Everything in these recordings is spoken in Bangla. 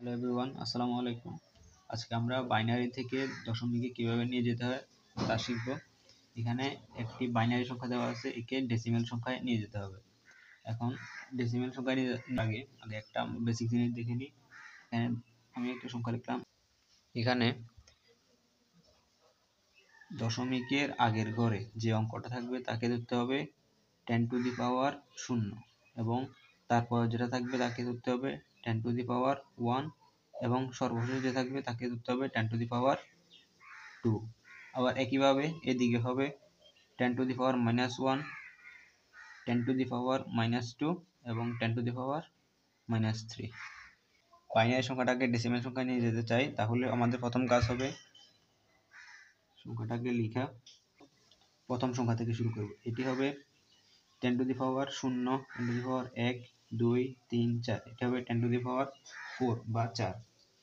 হ্যালো এভরিওয়ান, আসসালামু আলাইকুম। আজকে আমরা বাইনারি থেকে দশমিকে কিভাবে নিয়ে যেতে হয় তা শিখব। এখানে একটি বাইনারি সংখ্যা দেওয়া আছে, একে ডেসিমেল সংখ্যায় নিয়ে যেতে হবে। এখন ডেসিমেল সংখ্যায় নিয়ে আগে একটা বেসিক জিনিস দেখে নিই। এখানে আমি একটা সংখ্যা লিখলাম। এখানে দশমিকের আগের ঘরে যে অঙ্কটা থাকবে তাকে ধরতে হবে 10⁻⁴ এবং তারপর যেটা থাকবে তাকে ধরতে হবে 10⁻⁴ এবং সর্বশেষ যে থাকবে তাকে ধরতে হবে 10⁻²। আবার একইভাবে এদিকে হবে 10⁻⁻1, 10⁻⁻2 এবং 10⁻⁻3। বাইনারি সংখ্যাটাকে ডেসিমেল সংখ্যায় নিয়ে যেতে চাই, তাহলে আমাদের প্রথম কাজ হবে সংখ্যাটাকে লেখা। প্রথম সংখ্যা থেকে শুরু করব। এটি হবে 10⁻⁴, 10⁻⁴, 2, 3, 4। এটা হবে 10⁻⁴ বা 4।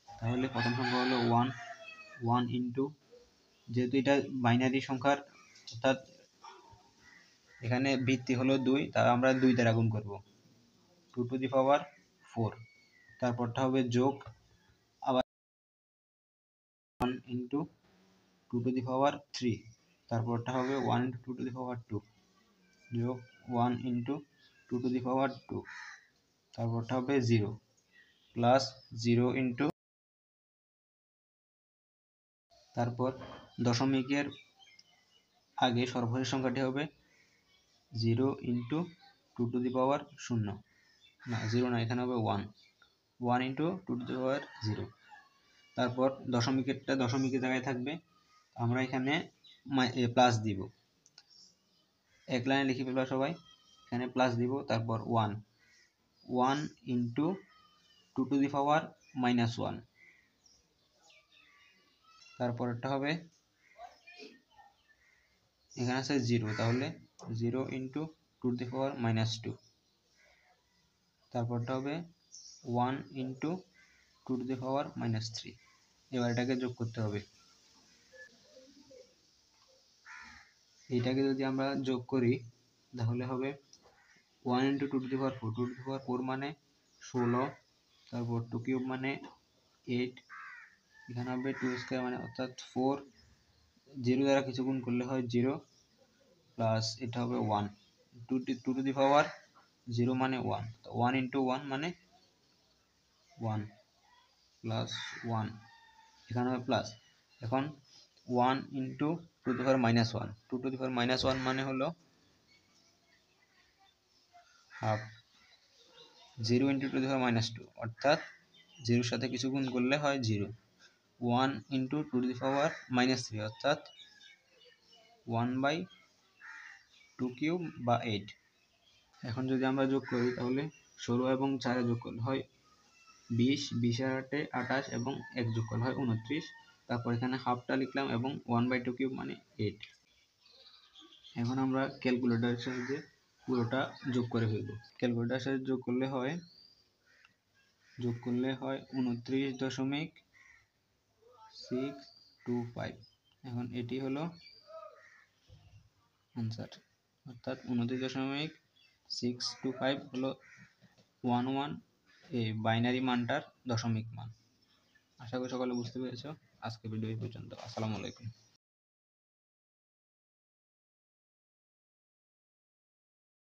তাহলে প্রথম সংখ্যা হলো 1 ইন্টু, যেহেতু এটা বাইনারি সংখ্যার অর্থাৎ এখানে ভিত্তি হলো 2, তাই আমরা 2 দ্বারা গুণ করব। 2⁻⁴। তারপরটা হবে যোগ, আবার 1 ইন্টু 2⁻3। তারপরটা হবে 1 ইন্টু 2⁻2 যোগ 1 ইন্টু 2⁻2। তারপরটা হবে 0 প্লাস 0 ইন্টু, তারপর দশমিকের আগে সর্বশেষ সংখ্যাটি হবে 0 ইন্টু 2⁻0। না, 0 না, এখানে হবে 1 ইন্টু 2⁻0। তারপর দশমিকের জায়গায় থাকবে, আমরা এখানে প্লাস দিব। এক লাইনে লিখে ফেলবা সবাই, এখানে প্লাস দিব। তারপর 1 ইন্টু 2⁻⁻1। তারপরটা হবে, এখানে আছে 0, তাহলে 0 ইন্টু 2⁻⁻2। তারপরটা হবে 1 ইন্টু 2⁻⁻3। এবার এটাকে যোগ করতে হবে। এইটাকে যদি আমরা যোগ করি তাহলে হবে 1 ইন্টু 2⁻⁴। 2⁻⁴ মানে 16, তারপর 2³ মানে 8, এখানে হবে 2² মানে অর্থাৎ 4। 0 দ্বারা কিছু গুণ করলে হয় 0, প্লাস এটা হবে 1। 2⁻0 মানে 1, তো 1 ইন্টু 1 মানে 1 প্লাস 1, এখানে হবে প্লাস। এখন 1 ইন্টু 2⁻⁻1। 2⁻⁻1 মানে হলো হাফ। 0 ইন্টু 2⁻2, অর্থাৎ 0-র সাথে কিছু গুণ করলে হয় 0। 1 ইন্টু 2⁻3, অর্থাৎ 1/2³ বা 8। এখন যদি আমরা যোগ করি তাহলে 16 এবং 4 যোগ করলে হয় 20, 20 আর 8 28 এবং 1 যোগ করলে হয় 29। তারপর এখানে হাফটা লিখলাম এবং 1/2³ মানে 8। এখন আমরা ক্যালকুলেটরের সাহায্যে পুরোটা যোগ করে ফেলব। ক্যালকুলেটরের সাহায্যে যোগ করলে হয় 29.625। এখন এটি হলো আনসার, অর্থাৎ 29.625 হলো 11 এই বাইনারি মানটার দশমিক মান। আশা করি সকলে বুঝতে পেরেছো। আজকে ভিডিও এই পর্যন্ত। আসসালামু আলাইকুম।